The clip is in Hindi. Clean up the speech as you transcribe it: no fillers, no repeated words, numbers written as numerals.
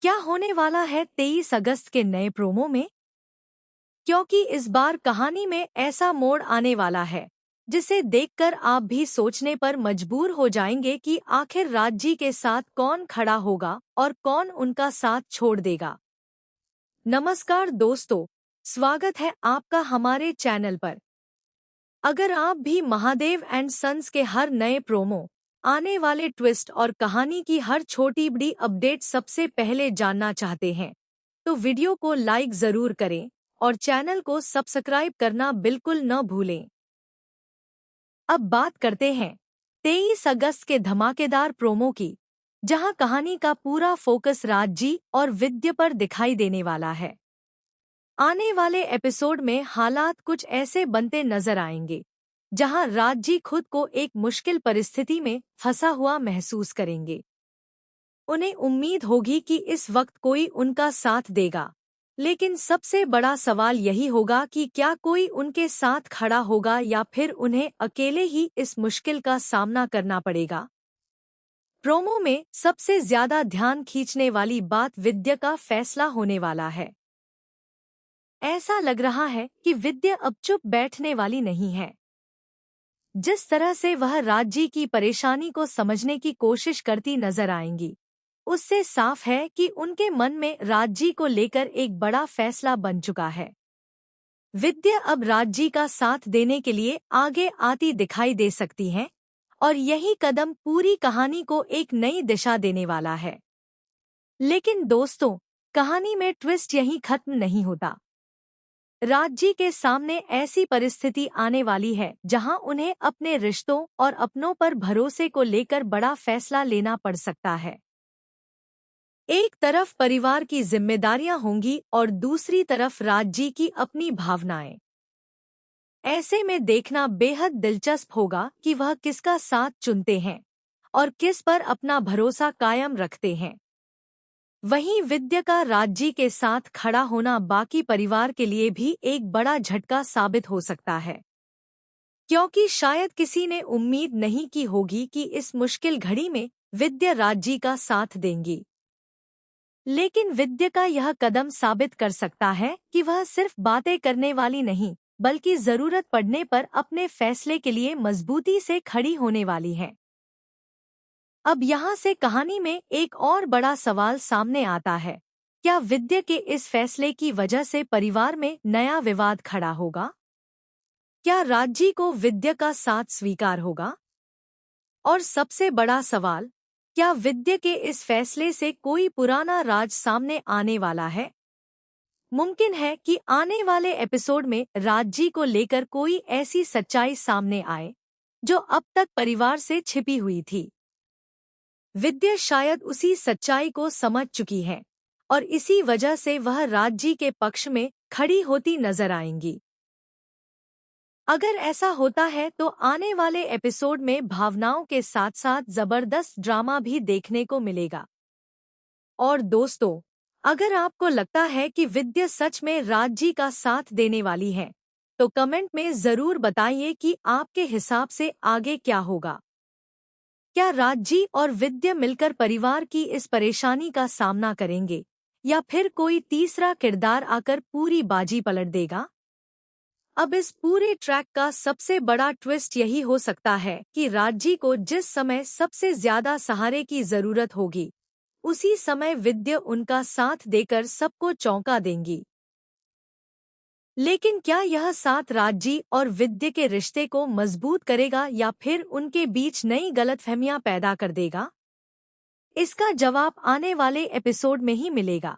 क्या होने वाला है 23 अगस्त के नए प्रोमो में? क्योंकि इस बार कहानी में ऐसा मोड़ आने वाला है जिसे देखकर आप भी सोचने पर मजबूर हो जाएंगे कि आखिर राज के साथ कौन खड़ा होगा और कौन उनका साथ छोड़ देगा। नमस्कार दोस्तों, स्वागत है आपका हमारे चैनल पर। अगर आप भी महादेव एंड सन्स के हर नए प्रोमो, आने वाले ट्विस्ट और कहानी की हर छोटी बड़ी अपडेट सबसे पहले जानना चाहते हैं, तो वीडियो को लाइक जरूर करें और चैनल को सब्सक्राइब करना बिल्कुल न भूलें। अब बात करते हैं 23 अगस्त के धमाकेदार प्रोमो की, जहां कहानी का पूरा फोकस राज और विद्या पर दिखाई देने वाला है। आने वाले एपिसोड में हालात कुछ ऐसे बनते नजर आएंगे जहां राज खुद को एक मुश्किल परिस्थिति में फंसा हुआ महसूस करेंगे। उन्हें उम्मीद होगी कि इस वक्त कोई उनका साथ देगा, लेकिन सबसे बड़ा सवाल यही होगा कि क्या कोई उनके साथ खड़ा होगा या फिर उन्हें अकेले ही इस मुश्किल का सामना करना पड़ेगा। प्रोमो में सबसे ज्यादा ध्यान खींचने वाली बात विद्या का फैसला होने वाला है। ऐसा लग रहा है कि विद्या अब चुप बैठने वाली नहीं है। जिस तरह से वह राज की परेशानी को समझने की कोशिश करती नजर आएंगी, उससे साफ है कि उनके मन में राज को लेकर एक बड़ा फैसला बन चुका है। विद्या अब राज का साथ देने के लिए आगे आती दिखाई दे सकती हैं, और यही कदम पूरी कहानी को एक नई दिशा देने वाला है। लेकिन दोस्तों, कहानी में ट्विस्ट यहीं खत्म नहीं होता। राज के सामने ऐसी परिस्थिति आने वाली है जहां उन्हें अपने रिश्तों और अपनों पर भरोसे को लेकर बड़ा फैसला लेना पड़ सकता है। एक तरफ परिवार की जिम्मेदारियां होंगी और दूसरी तरफ राज की अपनी भावनाएं। ऐसे में देखना बेहद दिलचस्प होगा कि वह किसका साथ चुनते हैं और किस पर अपना भरोसा कायम रखते हैं। वहीं विद्या का राज के साथ खड़ा होना बाकी परिवार के लिए भी एक बड़ा झटका साबित हो सकता है, क्योंकि शायद किसी ने उम्मीद नहीं की होगी कि इस मुश्किल घड़ी में विद्या राज का साथ देंगी। लेकिन विद्या का यह कदम साबित कर सकता है कि वह सिर्फ बातें करने वाली नहीं, बल्कि जरूरत पड़ने पर अपने फैसले के लिए मजबूती से खड़ी होने वाली है। अब यहाँ से कहानी में एक और बड़ा सवाल सामने आता है, क्या विद्या के इस फैसले की वजह से परिवार में नया विवाद खड़ा होगा? क्या राज को विद्या का साथ स्वीकार होगा? और सबसे बड़ा सवाल, क्या विद्या के इस फैसले से कोई पुराना राज सामने आने वाला है? मुमकिन है कि आने वाले एपिसोड में राज को लेकर कोई ऐसी सच्चाई सामने आए जो अब तक परिवार से छिपी हुई थी। विद्या शायद उसी सच्चाई को समझ चुकी है और इसी वजह से वह राज के पक्ष में खड़ी होती नजर आएंगी। अगर ऐसा होता है तो आने वाले एपिसोड में भावनाओं के साथ साथ जबरदस्त ड्रामा भी देखने को मिलेगा। और दोस्तों, अगर आपको लगता है कि विद्या सच में राज का साथ देने वाली है, तो कमेंट में जरूर बताइए कि आपके हिसाब से आगे क्या होगा। क्या राज और विद्या मिलकर परिवार की इस परेशानी का सामना करेंगे या फिर कोई तीसरा किरदार आकर पूरी बाजी पलट देगा? अब इस पूरे ट्रैक का सबसे बड़ा ट्विस्ट यही हो सकता है कि राज को जिस समय सबसे ज्यादा सहारे की जरूरत होगी, उसी समय विद्या उनका साथ देकर सबको चौंका देंगी। लेकिन क्या यह साथ राज और विद्या के रिश्ते को मजबूत करेगा या फिर उनके बीच नई गलतफहमियां पैदा कर देगा? इसका जवाब आने वाले एपिसोड में ही मिलेगा।